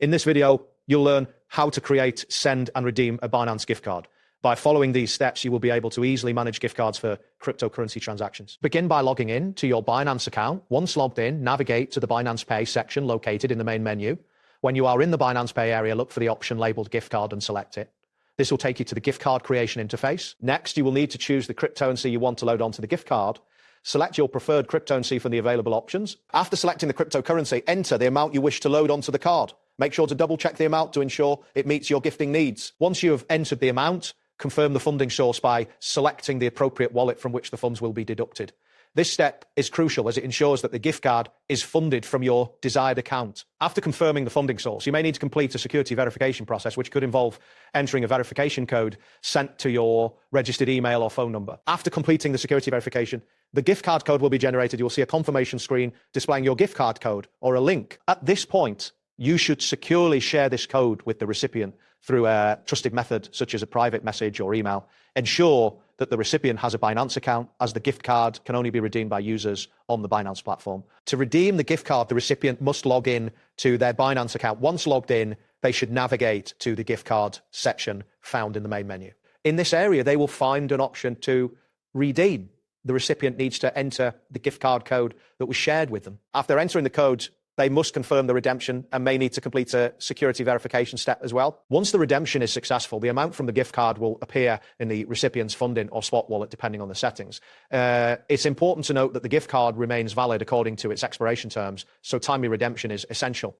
In this video, you'll learn how to create, send, and redeem a Binance gift card. By following these steps, you will be able to easily manage gift cards for cryptocurrency transactions. Begin by logging in to your Binance account. Once logged in, navigate to the Binance Pay section located in the main menu. When you are in the Binance Pay area, look for the option labeled gift card and select it. This will take you to the gift card creation interface. Next, you will need to choose the cryptocurrency you want to load onto the gift card. Select your preferred cryptocurrency from the available options. After selecting the cryptocurrency, enter the amount you wish to load onto the card. Make sure to double check the amount to ensure it meets your gifting needs. Once you have entered the amount, confirm the funding source by selecting the appropriate wallet from which the funds will be deducted. This step is crucial as it ensures that the gift card is funded from your desired account. After confirming the funding source, you may need to complete a security verification process, which could involve entering a verification code sent to your registered email or phone number. After completing the security verification, the gift card code will be generated. You will see a confirmation screen displaying your gift card code or a link. At this point, you should securely share this code with the recipient through a trusted method, such as a private message or email. Ensure that the recipient has a Binance account, as the gift card can only be redeemed by users on the Binance platform. To redeem the gift card, the recipient must log in to their Binance account. Once logged in, they should navigate to the gift card section found in the main menu. In this area, they will find an option to redeem. The recipient needs to enter the gift card code that was shared with them. After entering the code, they must confirm the redemption and may need to complete a security verification step as well. Once the redemption is successful, the amount from the gift card will appear in the recipient's funding or spot wallet, depending on the settings. It's important to note that the gift card remains valid according to its expiration terms, so timely redemption is essential.